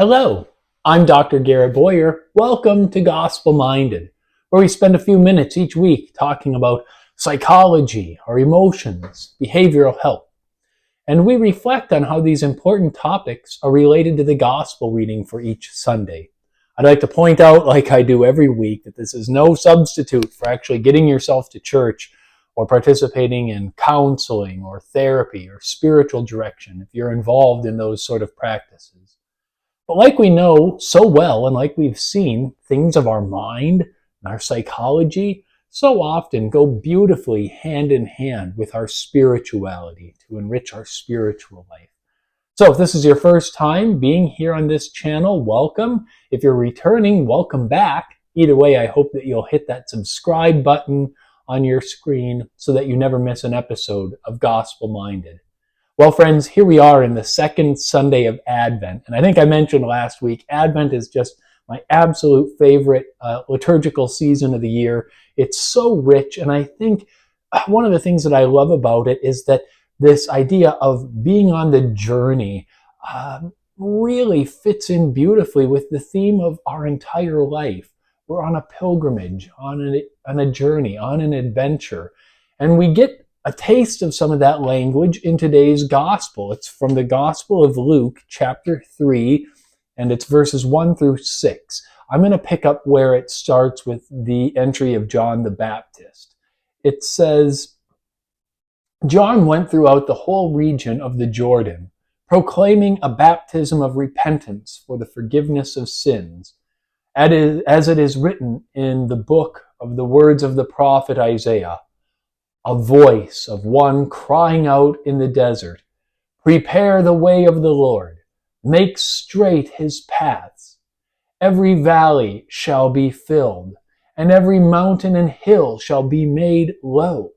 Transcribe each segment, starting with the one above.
Hello, I'm Dr. Garrett Boyer. Welcome to Gospel Minded, where we spend a few minutes each week talking about psychology, our emotions, behavioral health, and we reflect on how these important topics are related to the gospel reading for each Sunday. I'd like to point out, like I do every week, that this is no substitute for actually getting yourself to church or participating in counseling or therapy or spiritual direction if you're involved in those sort of practices. But like we know so well, and like we've seen, things of our mind and our psychology so often go beautifully hand in hand with our spirituality to enrich our spiritual life. So if this is your first time being here on this channel, welcome. If you're returning, welcome back. Either way, I hope that you'll hit that subscribe button on your screen so that you never miss an episode of Gospel Minded. Well, friends, here we are in the second Sunday of Advent. And I think I mentioned last week, Advent is just my absolute favorite liturgical season of the year. It's so rich. And I think one of the things that I love about it is that this idea of being on the journey really fits in beautifully with the theme of our entire life. We're on a pilgrimage, on a journey, on an adventure. And we get a taste of some of that language in today's gospel. It's from the Gospel of Luke, chapter 3, and it's verses 1 through 6. I'm going to pick up where it starts with the entry of John the Baptist. It says, John went throughout the whole region of the Jordan, proclaiming a baptism of repentance for the forgiveness of sins, as it is written in the book of the words of the prophet Isaiah. A voice of one crying out in the desert, prepare the way of the Lord, make straight his paths. Every valley shall be filled, and every mountain and hill shall be made low.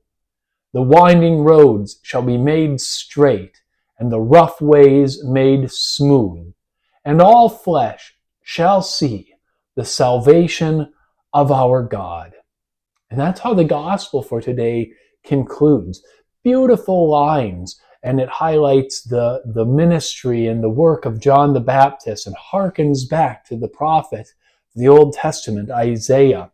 The winding roads shall be made straight, and the rough ways made smooth. And all flesh shall see the salvation of our God. And that's how the gospel for today concludes. Beautiful lines, and it highlights the ministry and the work of John the Baptist and harkens back to the prophet of the Old Testament, Isaiah.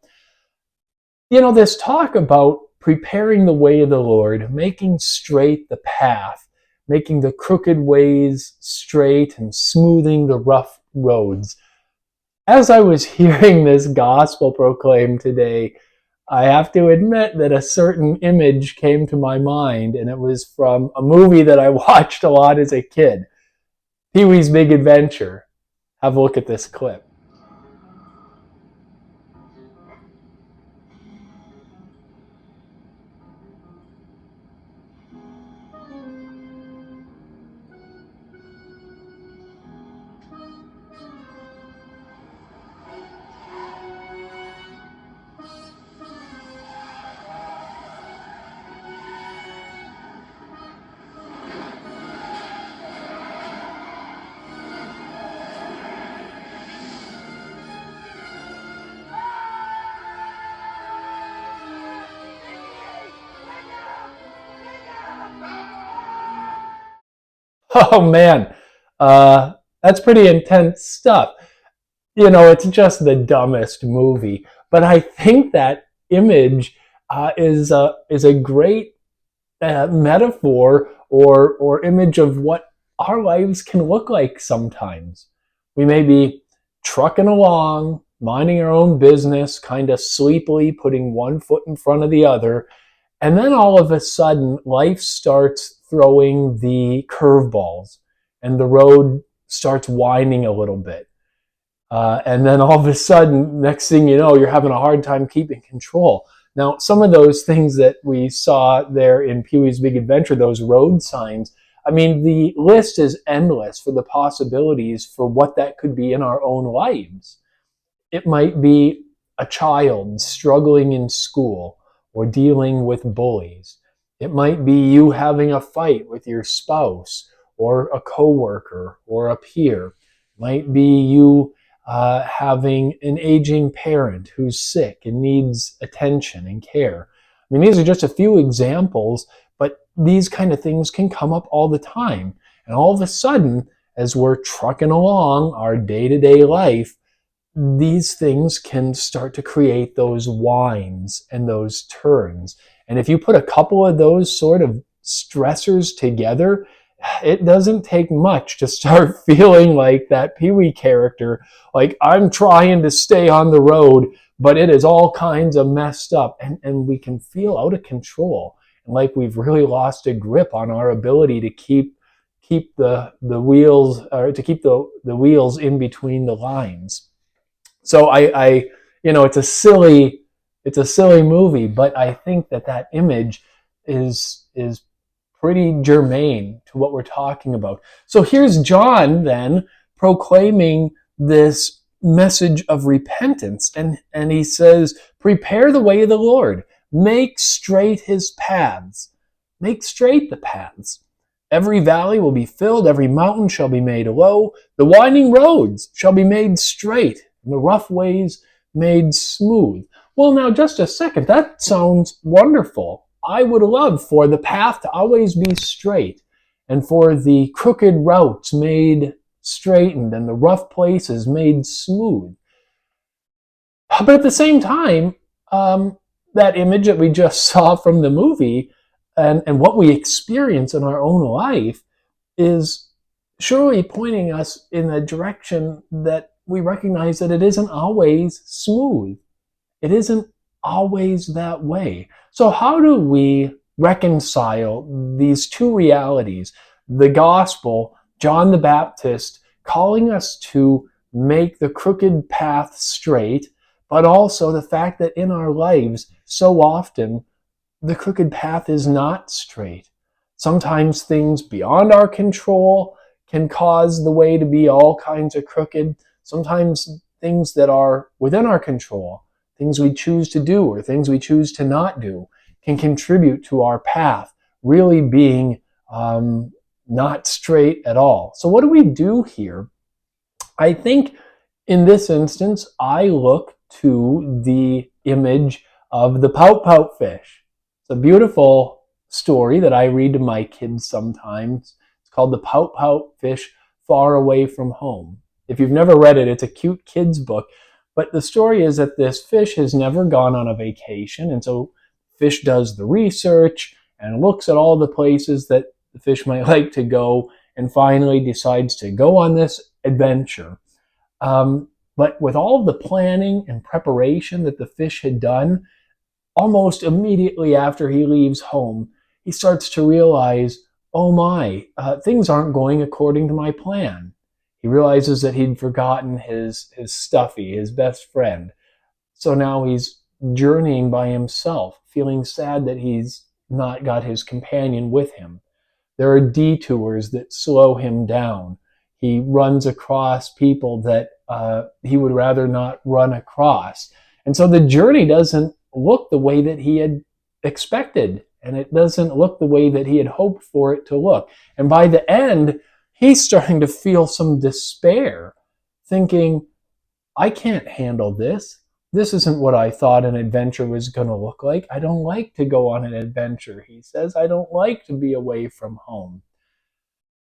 You know, this talk about preparing the way of the Lord, making straight the path, making the crooked ways straight and smoothing the rough roads. As I was hearing this gospel proclaimed today, I have to admit that a certain image came to my mind, and it was from a movie that I watched a lot as a kid, Pee-wee's Big Adventure. Have a look at this clip. Oh man, that's pretty intense stuff. You know, it's just the dumbest movie, but I think that image is a great metaphor or image of what our lives can look like sometimes. We may be trucking along, minding our own business, kind of sleepily putting one foot in front of the other, and then all of a sudden, life starts throwing the curveballs, and the road starts winding a little bit. And then all of a sudden, next thing you know, you're having a hard time keeping control. Now, some of those things that we saw there in Pee-wee's Big Adventure, those road signs, I mean, the list is endless for the possibilities for what that could be in our own lives. It might be a child struggling in school or dealing with bullies. It might be you having a fight with your spouse or a coworker or a peer. It might be you having an aging parent who's sick and needs attention and care. I mean, these are just a few examples, but these kind of things can come up all the time. And all of a sudden, as we're trucking along our day-to-day life, these things can start to create those winds and those turns. And if you put a couple of those sort of stressors together, it doesn't take much to start feeling like that Pee Wee character, like I'm trying to stay on the road, but it is all kinds of messed up. And we can feel out of control and like we've really lost a grip on our ability to keep the wheels, or to keep the wheels in between the lines. So it's a silly movie, but I think that image is pretty germane to what we're talking about. So here's John then proclaiming this message of repentance, and he says, "Prepare the way of the Lord, make straight his paths, make straight the paths. Every valley will be filled, every mountain shall be made low, the winding roads shall be made straight, and the rough ways made smooth." Well, now, just a second. That sounds wonderful. I would love for the path to always be straight and for the crooked routes made straightened and the rough places made smooth. But at the same time, that image that we just saw from the movie and what we experience in our own life is surely pointing us in a direction that we recognize that it isn't always smooth. It isn't always that way. So how do we reconcile these two realities? The gospel, John the Baptist calling us to make the crooked path straight, but also the fact that in our lives, so often, the crooked path is not straight. Sometimes things beyond our control can cause the way to be all kinds of crooked. Sometimes things that are within our control, things we choose to do or things we choose to not do, can contribute to our path really being not straight at all. So what do we do here? I think in this instance, I look to the image of the pout-pout fish. It's a beautiful story that I read to my kids sometimes. It's called The Pout-Pout Fish Far Away from Home. If you've never read it, it's a cute kids book. But the story is that this fish has never gone on a vacation, and so fish does the research and looks at all the places that the fish might like to go, and finally decides to go on this adventure. But with all of the planning and preparation that the fish had done, almost immediately after he leaves home, he starts to realize, oh my, things aren't going according to my plan. He realizes that he'd forgotten his Stuffy, his best friend. So now he's journeying by himself, feeling sad that he's not got his companion with him. There are detours that slow him down. He runs across people that he would rather not run across. And so the journey doesn't look the way that he had expected, and it doesn't look the way that he had hoped for it to look. And by the end, he's starting to feel some despair, thinking, I can't handle this. This isn't what I thought an adventure was going to look like. I don't like to go on an adventure, he says. I don't like to be away from home.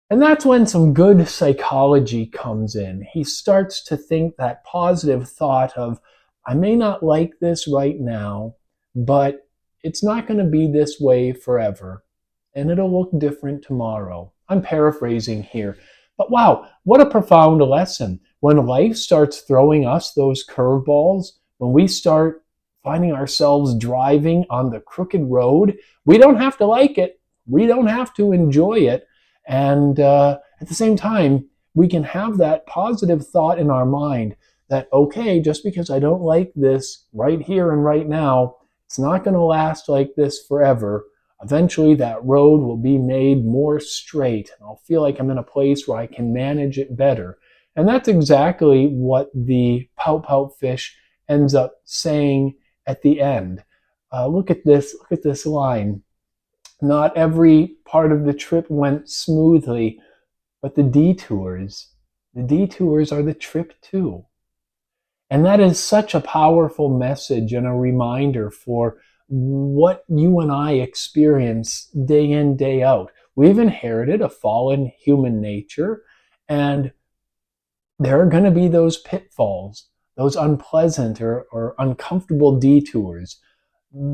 And that's when some good psychology comes in. He starts to think that positive thought of, I may not like this right now, but it's not going to be this way forever, and it'll look different tomorrow. I'm paraphrasing here, but wow, what a profound lesson. When life starts throwing us those curveballs, when we start finding ourselves driving on the crooked road, we don't have to like it. We don't have to enjoy it. And at the same time, we can have that positive thought in our mind that, okay, just because I don't like this right here and right now, it's not going to last like this forever. Eventually, that road will be made more straight, and I'll feel like I'm in a place where I can manage it better. And that's exactly what the pout-pout fish ends up saying at the end. Look at this line. Not every part of the trip went smoothly, but the detours are the trip too. And that is such a powerful message and a reminder for what you and I experience day in, day out. We've inherited a fallen human nature, And there are going to be those pitfalls, those unpleasant or uncomfortable detours.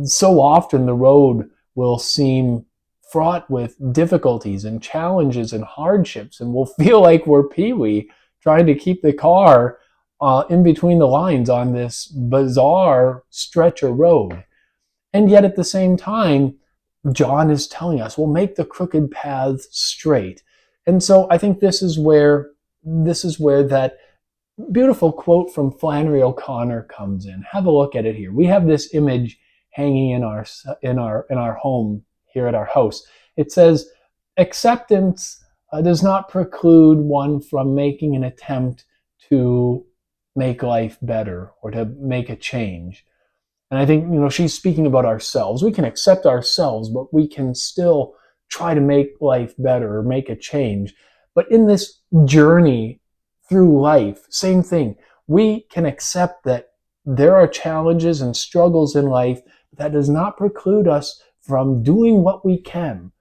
So often the road will seem fraught with difficulties and challenges and hardships, and we'll feel like we're Pee-wee trying to keep the car in between the lines on this bizarre stretch of road. And yet at the same time, John is telling us, we'll make the crooked paths straight. And so I think this is where that beautiful quote from Flannery O'Connor comes in. Have a look at it here. We have this image hanging in our home here at our house. It says, acceptance does not preclude one from making an attempt to make life better or to make a change. And I think, she's speaking about ourselves. We can accept ourselves, but we can still try to make life better or make a change. But in this journey through life, same thing. We can accept that there are challenges and struggles in life, but that does not preclude us from doing what we can,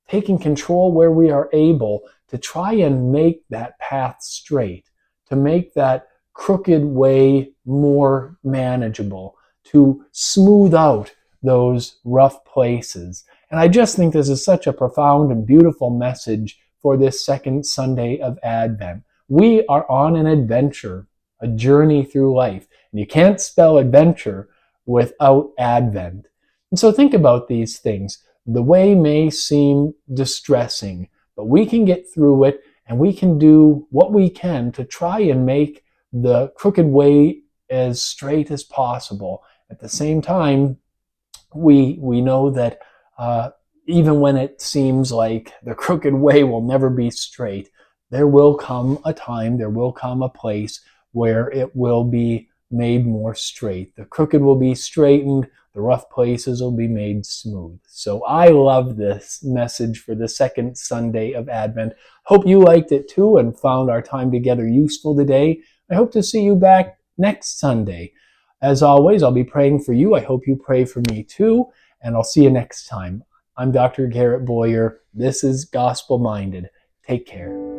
taking control where we are able to try and make that path straight, to make that crooked way more manageable, to smooth out those rough places. And I just think this is such a profound and beautiful message for this second Sunday of Advent. We are on an adventure, a journey through life. And you can't spell adventure without Advent. And so think about these things. The way may seem distressing, but we can get through it, and we can do what we can to try and make the crooked way as straight as possible. At the same time, we know that even when it seems like the crooked way will never be straight, there will come a time, there will come a place where it will be made more straight. The crooked will be straightened, the rough places will be made smooth. So I love this message for the second Sunday of Advent. Hope you liked it too and found our time together useful today. I hope to see you back next Sunday. As always, I'll be praying for you. I hope you pray for me too, and I'll see you next time. I'm Dr. Garrett Boyer. This is Gospel Minded. Take care.